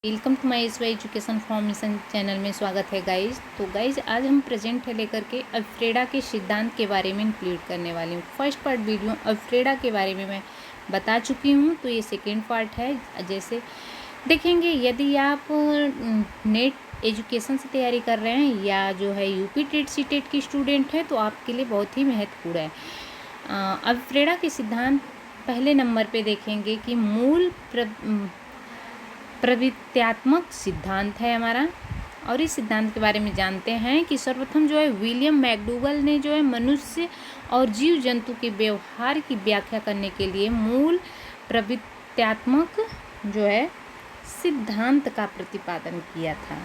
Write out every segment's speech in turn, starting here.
Welcome to my S Y education formation channel में स्वागत है गाइज। तो गाइज आज हम प्रेजेंट है लेकर के अल्फ्रेडा के सिद्धांत के बारे में इंक्लूड करने वाली हूँ। फर्स्ट पार्ट वीडियो अल्फ्रेडा के बारे में मैं बता चुकी हूँ, तो ये सेकेंड पार्ट है। जैसे देखेंगे, यदि आप नेट एजुकेशन से तैयारी कर रहे हैं या जो है यूपी टेट सी टेट की स्टूडेंट है, तो आपके लिए बहुत ही महत्वपूर्ण है। अल्फ्रेडा के सिद्धांत पहले नंबर पे देखेंगे कि मूल प्रवृत्त्यात्मक सिद्धांत है हमारा। और इस सिद्धांत के बारे में जानते हैं कि सर्वप्रथम जो है विलियम मैकडूगल ने जो है मनुष्य और जीव जंतु के व्यवहार की व्याख्या करने के लिए मूल प्रवृत्त्यात्मक जो है सिद्धांत का प्रतिपादन किया था।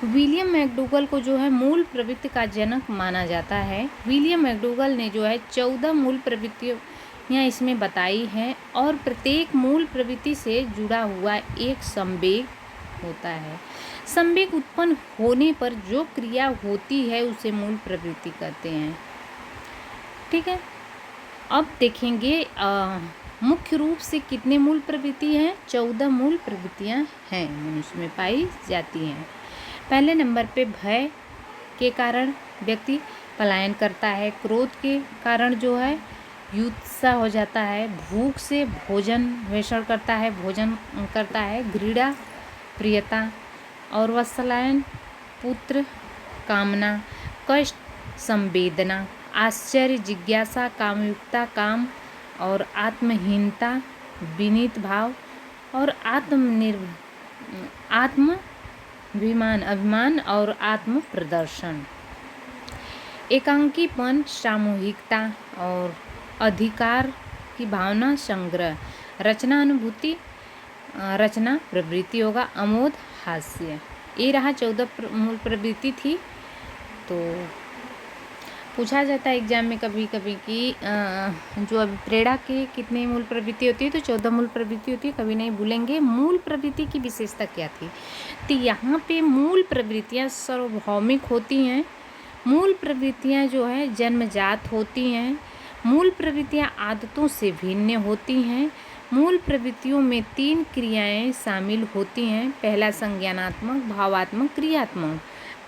विलियम मैकडूगल को जो है मूल प्रवृत्ति का जनक माना जाता है। विलियम मैकडूगल ने जो है 14 मूल प्रवृत्तियों यहाँ इसमें बताई हैं, और प्रत्येक मूल प्रवृत्ति से जुड़ा हुआ एक संवेग होता है। संवेग उत्पन्न होने पर जो क्रिया होती है उसे मूल प्रवृत्ति कहते हैं। ठीक है, अब देखेंगे मुख्य रूप से कितने मूल प्रवृत्ति हैं। 14 मूल प्रवृत्तियां हैं मनुष्य में पाई जाती हैं। पहले नंबर पे भय के कारण व्यक्ति पलायन करता है। क्रोध के कारण जो है युत्सा हो जाता है। भूख से भोजन करता है। घृणा प्रियता और वत्सलायन पुत्र कामना, कष्ट संवेदना, आश्चर्य जिज्ञासा, कामयुक्ता काम और आत्महीनता, विनीत भाव और अभिमान और आत्म प्रदर्शन, एकांकीपन, सामूहिकता और अधिकार की भावना, संग्रह, रचना प्रवृत्ति होगा, अमोद, हास्य। ये रहा 14 मूल प्रवृत्ति थी। तो पूछा जाता है एग्जाम में कभी कभी कि जो अल्फ्रेडा के कितने मूल प्रवृत्ति होती है, तो 14 मूल प्रवृत्ति होती है, कभी नहीं भूलेंगे। मूल प्रवृत्ति की विशेषता क्या थी, तो यहाँ पे मूल प्रवृत्तियाँ सार्वभौमिक होती हैं। मूल प्रवृत्तियाँ जो है जन्मजात होती हैं। मूल प्रवृत्तियाँ आदतों से भिन्न होती हैं। मूल प्रवृत्तियों में 3 क्रियाएं शामिल होती हैं। पहला संज्ञानात्मक, भावात्मक, क्रियात्मक।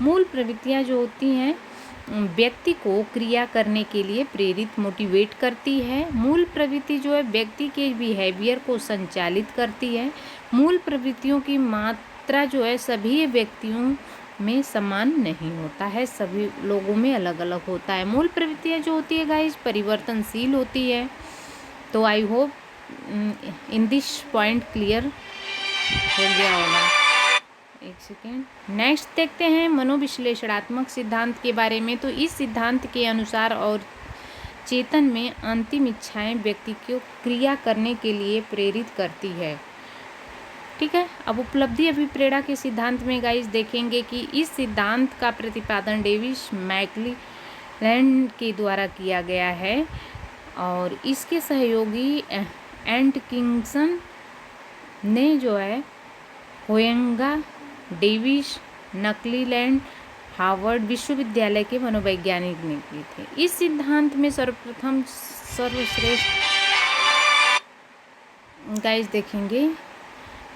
मूल प्रवृत्तियाँ जो होती हैं व्यक्ति को क्रिया करने के लिए प्रेरित मोटिवेट करती है। मूल प्रवृत्ति जो है व्यक्ति के बिहेवियर को संचालित करती है। मूल प्रवृत्तियों की मात्रा जो है सभी व्यक्तियों में समान नहीं होता है, सभी लोगों में अलग अलग होता है। मूल प्रवृत्तियाँ जो होती है गाइस परिवर्तनशील होती है। तो I hope in this point clear हो गया होगा। एक सेकेंड, नेक्स्ट देखते हैं मनोविश्लेषणात्मक सिद्धांत के बारे में। तो इस सिद्धांत के अनुसार और चेतन में अंतिम इच्छाएं व्यक्ति को क्रिया करने के लिए प्रेरित करती है। ठीक है, अब उपलब्धि अभिप्रेरणा के सिद्धांत में गाइस देखेंगे कि इस सिद्धांत का प्रतिपादन डेविस मैकक्लेलैंड के द्वारा किया गया है, और इसके सहयोगी एंटकिंसन ने जो है होयंगा, डेविस, मैकक्लेलैंड, हार्वर्ड विश्वविद्यालय के मनोवैज्ञानिक ने किए थे। इस सिद्धांत में सर्वप्रथम सर्वश्रेष्ठ गाइस देखेंगे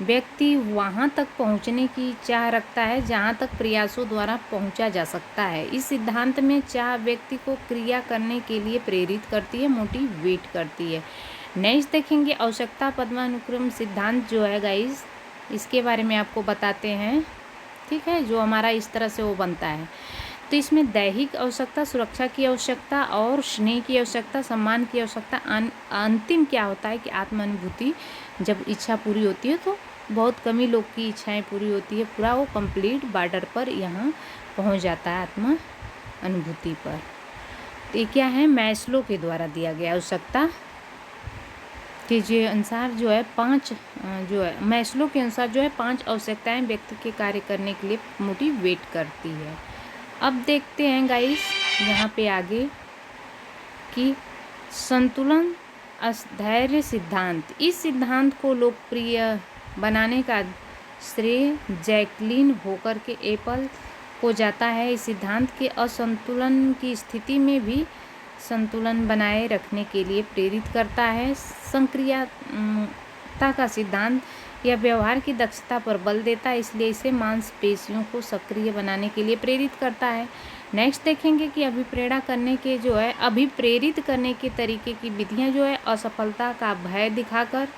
व्यक्ति वहाँ तक पहुँचने की चाह रखता है जहाँ तक प्रयासों द्वारा पहुँचा जा सकता है। इस सिद्धांत में चाह व्यक्ति को क्रिया करने के लिए प्रेरित करती है, मोटिवेट करती है। नेक्स्ट देखेंगे आवश्यकता पदानुक्रम सिद्धांत जो है गाइस, इसके बारे में आपको बताते हैं। ठीक है, जो हमारा इस तरह से वो बनता है। तो इसमें दैहिक आवश्यकता, सुरक्षा की आवश्यकता और स्नेह की आवश्यकता, सम्मान की आवश्यकता, अंतिम क्या होता है कि आत्मानुभूति। जब इच्छा पूरी होती है तो बहुत कम ही लोग की इच्छाएं पूरी होती है, पूरा वो कंप्लीट बॉर्डर पर यहाँ पहुँच जाता है आत्मा अनुभूति पर। तो ये क्या है, मैस्लो के द्वारा दिया गया आवश्यकता के जो अनुसार जो है 5 जो है मैस्लो के अनुसार जो है 5 आवश्यकताएं व्यक्ति के कार्य करने के लिए मोटिवेट करती है। अब देखते हैं गाइस यहाँ पे आगे कि संतुलन अस्थैर्य सिद्धांत। इस सिद्धांत को लोकप्रिय बनाने का श्रेय जैकलीन होकर के एप्पल को जाता है। इस सिद्धांत के असंतुलन की स्थिति में भी संतुलन बनाए रखने के लिए प्रेरित करता है। संक्रियाता का सिद्धांत यह व्यवहार की दक्षता पर बल देता है, इसलिए इसे मांसपेशियों को सक्रिय बनाने के लिए प्रेरित करता है। नेक्स्ट देखेंगे कि अभिप्रेरित करने के तरीके की विधियां जो है असफलता का भय दिखाकर।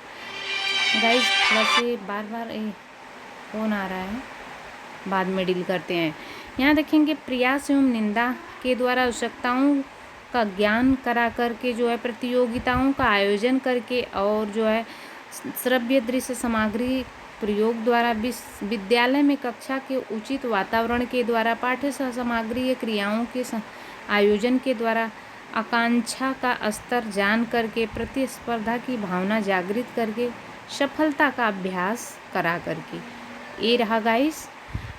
गाइस थोड़ा से बार फ़ोन आ रहा है, बाद में डील करते हैं। यहाँ देखेंगे प्रयास एवं निंदा के द्वारा आवश्यकताओं का ज्ञान करा करके जो है प्रतियोगिताओं का आयोजन करके और जो है श्रव्य दृश्य सामग्री प्रयोग द्वारा विद्यालय में कक्षा के उचित वातावरण के द्वारा पाठ्य सामग्री क्रियाओं के आयोजन के द्वारा आकांक्षा का स्तर जान करके प्रतिस्पर्धा की भावना जागृत करके सफलता का अभ्यास करा करके। ये रहा गाइस।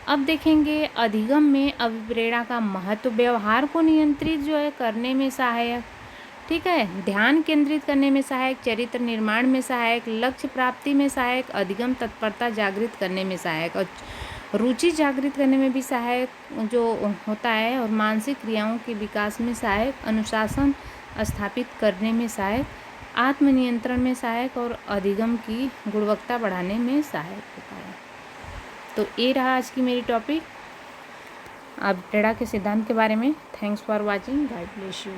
अब देखेंगे अधिगम में अभिप्रेरणा का महत्व, व्यवहार को नियंत्रित जो है करने में सहायक, ठीक है, ध्यान केंद्रित करने में सहायक, चरित्र निर्माण में सहायक, लक्ष्य प्राप्ति में सहायक, अधिगम तत्परता जागृत करने में सहायक और रुचि जागृत करने में भी सहायक जो होता है, और मानसिक क्रियाओं के विकास में सहायक, अनुशासन स्थापित करने में सहायक, आत्मनियंत्रण में सहायक और अधिगम की गुणवत्ता बढ़ाने में सहायक होता है। तो ये रहा आज की मेरी टॉपिक अभिप्रेरणा के सिद्धांत के बारे में। Thanks for watching, God bless you.